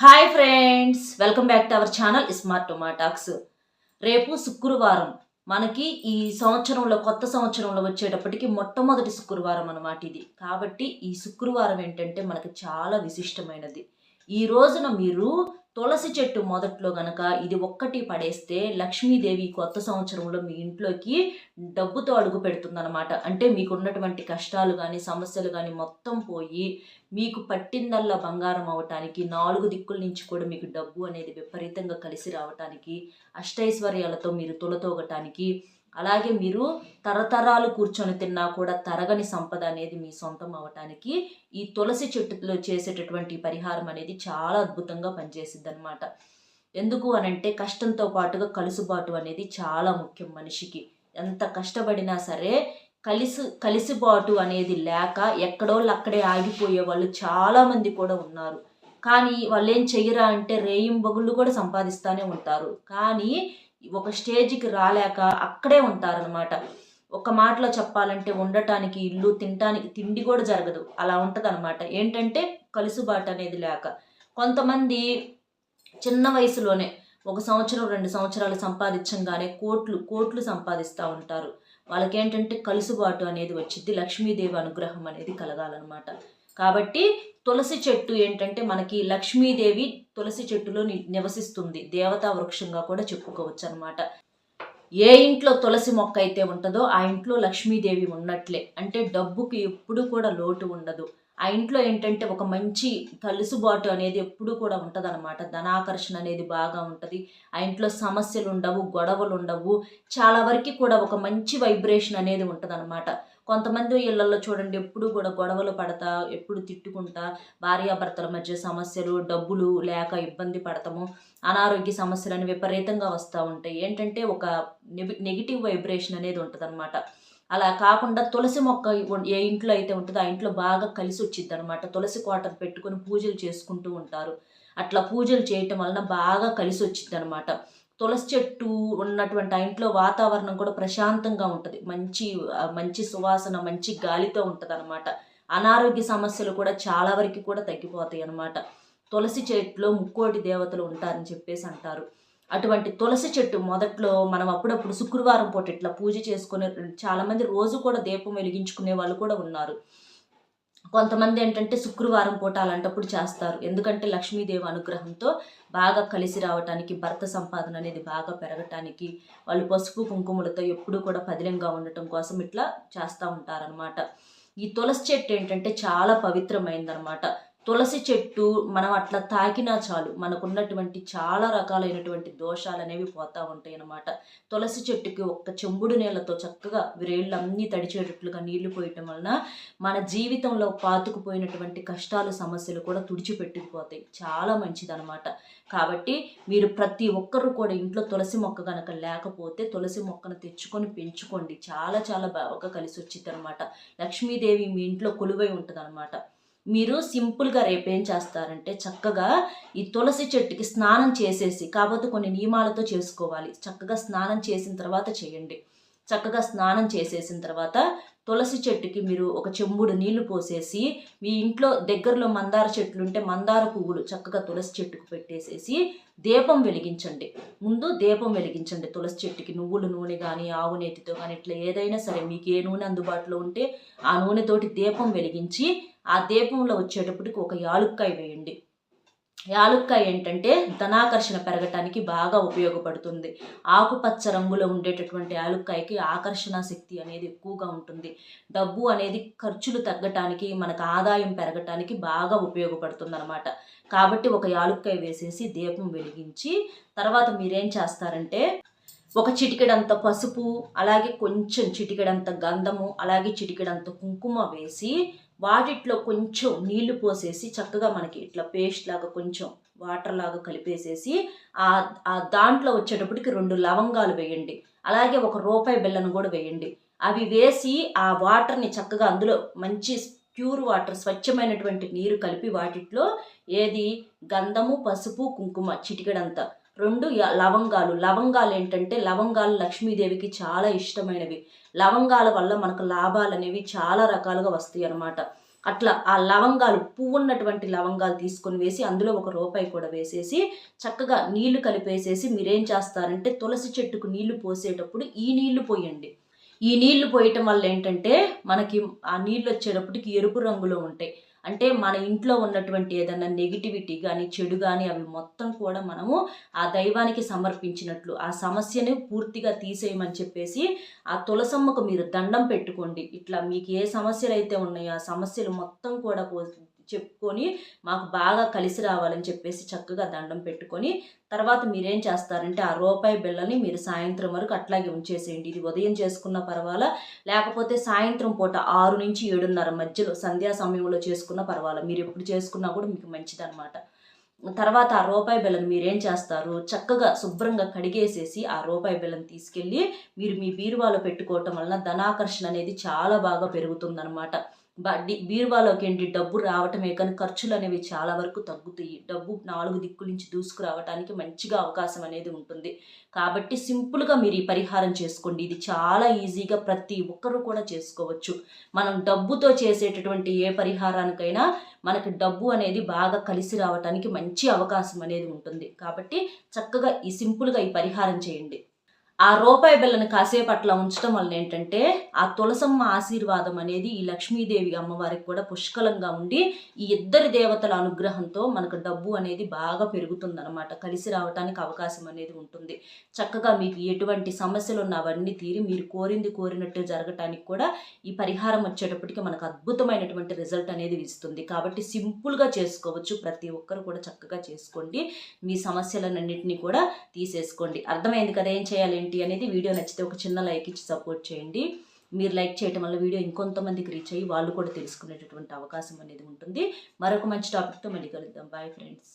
Hi friends, welcome back to our channel smart టొమాటాక్స్. రేపు శుక్రవారం. మనకి ఈ సంవత్సరంలో కొత్త సంవత్సరంలో వచ్చేటప్పటికి మొట్టమొదటి శుక్రవారం అన్నమాట ఇది. కాబట్టి ఈ శుక్రవారం ఏంటంటే మనకి చాలా విశిష్టమైనది. ఈ రోజున మీరు తులసి చెట్టు మొదట్లో గనక ఇది ఒక్కటి పడేస్తే లక్ష్మీదేవి కొత్త సంవత్సరంలో మీ ఇంట్లోకి డబ్బుతో అడుగు పెడుతుందన్నమాట. అంటే మీకున్నటువంటి కష్టాలు కానీ సమస్యలు కానీ మొత్తం పోయి మీకు పట్టిందల్లా బంగారం అవటానికి, 4 దిక్కుల నుంచి కూడా మీకు డబ్బు అనేది విపరీతంగా కలిసి రావటానికి, అష్టైశ్వర్యాలతో మీరు తులతూగటానికి, అలాగే మీరు తరతరాలు కూర్చొని తిన్నా కూడా తరగని సంపద అనేది మీ సొంతం అవటానికి ఈ తులసి చెట్టులో చేసేటటువంటి పరిహారం అనేది చాలా అద్భుతంగా పనిచేసిద్ది అనమాట. ఎందుకు అనంటే కష్టంతో పాటుగా కలుసుబాటు అనేది చాలా ముఖ్యం మనిషికి. ఎంత కష్టపడినా సరే కలిసిబాటు అనేది లేక ఎక్కడోళ్ళు అక్కడే ఆగిపోయే వాళ్ళు చాలామంది కూడా ఉన్నారు. కానీ వాళ్ళు ఏం చెయ్యరా అంటే రేయింబగుళ్ళు కూడా సంపాదిస్తూనే ఉంటారు. కానీ ఒక స్టేజ్కి రాలేక అక్కడే ఉంటారనమాట. ఒక మాటలో చెప్పాలంటే ఉండటానికి ఇల్లు, తినటానికి తిండి కూడా జరగదు. అలా ఉంటదన్నమాట. ఏంటంటే కలుసుబాటు అనేది లేక. కొంతమంది చిన్న వయసులోనే 1 సంవత్సరం 2 సంవత్సరాలు సంపాదించగానే కోట్లు సంపాదిస్తూ ఉంటారు. వాళ్ళకేంటంటే కలుసుబాటు అనేది వచ్చింది, లక్ష్మీదేవి అనుగ్రహం అనేది కలగాలన్నమాట. కాబట్టి తులసి చెట్టు ఏంటంటే మనకి లక్ష్మీదేవి తులసి చెట్టులో నివసిస్తుంది, దేవతా వృక్షంగా కూడా చెప్పుకోవచ్చు అనమాట. ఏ ఇంట్లో తులసి మొక్క అయితే ఉంటుందో ఆ ఇంట్లో లక్ష్మీదేవి ఉన్నట్లే. అంటే డబ్బుకి ఎప్పుడు కూడా లోటు ఉండదు. ఆ ఇంట్లో ఏంటంటే ఒక మంచి కలుసుబాటు అనేది ఎప్పుడు కూడా ఉంటుంది అనమాట. ధనాకర్షణ అనేది బాగా ఉంటుంది. ఆ ఇంట్లో సమస్యలు ఉండవు, గొడవలు ఉండవు. చాలా వరకు కూడా ఒక మంచి వైబ్రేషన్ అనేది ఉంటుంది అనమాట. కొంతమంది ఇళ్లలో చూడండి ఎప్పుడు కూడా గొడవలు పడతా, ఎప్పుడు తిట్టుకుంటా, భార్యాభర్తల మధ్య సమస్యలు, డబ్బులు లేక ఇబ్బంది పడతాము, అనారోగ్య సమస్యలు విపరీతంగా వస్తూ ఉంటాయి. ఏంటంటే ఒక నెగిటివ్ వైబ్రేషన్ అనేది ఉంటుంది అనమాట. అలా కాకుండా తులసి మొక్క ఏ ఇంట్లో అయితే ఉంటుందో ఆ ఇంట్లో బాగా కలిసి వచ్చిద్ది అనమాట. తులసి కోటను పెట్టుకుని పూజలు చేసుకుంటూ ఉంటారు. అట్లా పూజలు చేయటం వలన బాగా కలిసి వచ్చిద్ది అనమాట. తులసి చెట్టు ఉన్నటువంటి ఆ ఇంట్లో వాతావరణం కూడా ప్రశాంతంగా ఉంటుంది. మంచి సువాసన, మంచి గాలితో ఉంటుంది అనమాట. అనారోగ్య సమస్యలు కూడా చాలా వరకు కూడా తగ్గిపోతాయి అనమాట. తులసి చెట్టులో ముక్కోటి దేవతలు ఉంటారని చెప్పేసి అంటారు. అటువంటి తులసి చెట్టు మొదట్లో మనం అప్పుడప్పుడు శుక్రవారం పూట ఇట్లా పూజ చేసుకునే చాలామంది రోజు కూడా దీపం వెలిగించుకునే వాళ్ళు కూడా ఉన్నారు. కొంతమంది ఏంటంటే శుక్రవారం పూట అలాంటప్పుడు చేస్తారు. ఎందుకంటే లక్ష్మీదేవి అనుగ్రహంతో బాగా కలిసి రావటానికి, భర్త సంపాదన అనేది బాగా పెరగటానికి, వాళ్ళు పసుపు కుంకుమలతో ఎప్పుడూ కూడా పదిలంగా ఉండటం కోసం ఇట్లా చేస్తూ ఉంటారనమాట. ఈ తులసి చెట్టు ఏంటంటే చాలా పవిత్రమైందనమాట. తులసి చెట్టు మనం అట్లా తాకినా చాలు మనకున్నటువంటి చాలా రకాలైనటువంటి దోషాలు అనేవి పోతూ ఉంటాయి అన్నమాట. తులసి చెట్టుకి ఒక్క చెంబుడు నీళ్ళతో చక్కగా విరేళ్ళన్నీ తడిచేటట్లుగా నీళ్లు పోయటం వలన మన జీవితంలో పాతుకుపోయినటువంటి కష్టాలు, సమస్యలు కూడా తుడిచిపెట్టుకుపోతాయి. చాలా మంచిదనమాట. కాబట్టి మీరు ప్రతి ఒక్కరు కూడా ఇంట్లో తులసి మొక్క కనుక లేకపోతే తులసి మొక్కను తెచ్చుకొని పెంచుకోండి. చాలా చాలా బాగా కలిసి వచ్చింది అనమాట. లక్ష్మీదేవి మీ ఇంట్లో కొలువై ఉంటుంది అనమాట. మీరు సింపుల్గా రేపేం చేస్తారంటే చక్కగా ఈ తులసి చెట్టుకి స్నానం చేసేసి, కాకపోతే కొన్ని నియమాలతో చేసుకోవాలి. చక్కగా స్నానం చేసిన తర్వాత చేయండి. చక్కగా స్నానం చేసేసిన తర్వాత తులసి చెట్టుకి మీరు ఒక చెంబుడు నీళ్లు పోసేసి, మీ ఇంట్లో దగ్గరలో మందార చెట్లు ఉంటే మందార పువ్వులు చక్కగా తులసి చెట్టుకు పెట్టేసేసి దీపం వెలిగించండి. ముందు దీపం వెలిగించండి తులసి చెట్టుకి. నువ్వుల నూనె కానీ, ఆవు నేతితో కానీ, ఇట్లా ఏదైనా సరే మీకు ఏ నూనె అందుబాటులో ఉంటే ఆ నూనెతోటి దీపం వెలిగించి ఆ దీపంలో వచ్చేటప్పటికి ఒక యాలుక్కాయ వేయండి. యాలుక్కాయ ఏంటంటే ధనాకర్షణ పెరగటానికి బాగా ఉపయోగపడుతుంది. ఆకుపచ్చ రంగులో ఉండేటటువంటి యాలుక్కాయకి ఆకర్షణ శక్తి అనేది ఎక్కువగా ఉంటుంది. డబ్బు అనేది ఖర్చులు తగ్గటానికి, మనకు ఆదాయం పెరగటానికి బాగా ఉపయోగపడుతుంది అనమాట. కాబట్టి ఒక యాలుక్కాయ వేసేసి దీపం వెలిగించి తర్వాత మీరేం చేస్తారంటే ఒక చిటికెడంత పసుపు, అలాగే కొంచెం చిటికెడంత గంధము, అలాగే చిటికెడంత కుంకుమ వేసి వాటిట్లో కొంచెం నీళ్లు పోసేసి చక్కగా మనకి ఇట్లా పేస్ట్ లాగా కొంచెం వాటర్ లాగా కలిపేసేసి ఆ దాంట్లో వచ్చేటప్పటికి 2 లవంగాలు వేయండి. అలాగే ₹1 బెల్లను కూడా వేయండి. అవి వేసి ఆ వాటర్ని చక్కగా అందులో మంచి ప్యూర్ వాటర్, స్వచ్ఛమైనటువంటి నీరు కలిపి వాటిట్లో ఏది గంధము, పసుపు, కుంకుమ చిటికెడంత, 2 లవంగాలు ఏంటంటే లవంగాలు లక్ష్మీదేవికి చాలా ఇష్టమైనవి. లవంగాల వల్ల మనకు లాభాలు అనేవి చాలా రకాలుగా వస్తాయి అన్నమాట. అట్లా ఆ లవంగాలు, పువ్వు ఉన్నటువంటి లవంగాలు తీసుకొని వేసి అందులో ₹1 కూడా వేసేసి చక్కగా నీళ్లు కలిపేసేసి మీరేం చేస్తారంటే తులసి చెట్టుకు నీళ్లు పోసేటప్పుడు ఈ నీళ్లు పోయండి. ఈ నీళ్లు పోయటం వల్ల ఏంటంటే మనకి ఆ నీళ్ళు వచ్చేటప్పటికి ఎరుపు రంగులో ఉంటాయి. అంటే మన ఇంట్లో ఉన్నటువంటి ఏదైనా నెగిటివిటీ కానీ చెడు కానీ అవి మొత్తం కూడా మనము ఆ దైవానికి సమర్పించినట్లు, ఆ సమస్యని పూర్తిగా తీసేయమని చెప్పేసి ఆ తులసమ్మకు మీరు దండం పెట్టుకోండి. ఇట్లా మీకు ఏ సమస్యలు అయితే ఉన్నాయో ఆ సమస్యలు మొత్తం కూడా చెప్పుకొని మాకు బాగా కలిసి రావాలని చెప్పేసి చక్కగా దండం పెట్టుకొని తర్వాత మీరేం చేస్తారంటే ఆ ₹1 మీరు సాయంత్రం వరకు అట్లాగే ఉంచేసేయండి. ఇది ఉదయం చేసుకున్న పర్వాలా, లేకపోతే సాయంత్రం పూట 6 నుంచి 7:30 మధ్యలో సంధ్యా సమయంలో చేసుకున్న పర్వాలా, మీరు ఎప్పుడు చేసుకున్నా కూడా మీకు మంచిదన్నమాట. తర్వాత ఆ ₹1 మీరేం చేస్తారు, చక్కగా శుభ్రంగా కడిగేసేసి ఆ ₹1 తీసుకెళ్ళి మీరు మీ బీరువాలో పెట్టుకోవటం వలన ధనాకర్షణ అనేది చాలా బాగా పెరుగుతుందన్నమాట. బీరువాలోకి ఏంటి డబ్బు రావటమే కానీ ఖర్చులు అనేవి చాలా వరకు తగ్గుతాయి. డబ్బు 4 దిక్కుల నుంచి దూసుకురావటానికి మంచిగా అవకాశం అనేది ఉంటుంది. కాబట్టి సింపుల్గా మీరు ఈ పరిహారం చేసుకోండి. ఇది చాలా ఈజీగా ప్రతి ఒక్కరూ కూడా చేసుకోవచ్చు. మనం డబ్బుతో చేసేటటువంటి ఏ పరిహారానికైనా మనకి డబ్బు అనేది బాగా కలిసి రావటానికి మంచి అవకాశం అనేది ఉంటుంది. కాబట్టి చక్కగా సింపుల్గా ఈ పరిహారం చేయండి. ఆ ₹1 కాసేపు అట్లా ఉంచడం వల్ల ఏంటంటే ఆ తులసమ్మ ఆశీర్వాదం అనేది ఈ లక్ష్మీదేవి అమ్మవారికి కూడా పుష్కలంగా ఉండి ఈ ఇద్దరి దేవతల అనుగ్రహంతో మనకు డబ్బు అనేది బాగా పెరుగుతుందన్నమాట. కలిసి రావడానికి అవకాశం అనేది ఉంటుంది. చక్కగా మీకు ఎటువంటి సమస్యలు ఉన్న అవన్నీ తీరి మీరు కోరింది కోరినట్టు జరగటానికి కూడా ఈ పరిహారం వచ్చేటప్పటికి మనకు అద్భుతమైనటువంటి రిజల్ట్ అనేది ఇస్తుంది. కాబట్టి సింపుల్గా చేసుకోవచ్చు. ప్రతి ఒక్కరు కూడా చక్కగా చేసుకోండి. మీ సమస్యలన్నింటినీ కూడా తీసేసుకోండి. అర్థమైంది కదా ఏం చేయాలి అనేది. వీడియో నచ్చితే ఒక చిన్న లైక్ ఇచ్చి సపోర్ట్ చేయండి. మీరు లైక్ చేయటం వల్ల వీడియో ఇంకొంతమందికి రీచ్ అయ్యి వాళ్ళు కూడా తెలుసుకునేటటువంటి అవకాశం అనేది ఉంటుంది. మరొక మంచి టాపిక్తో మళ్ళీ కలుద్దాం. Bye friends.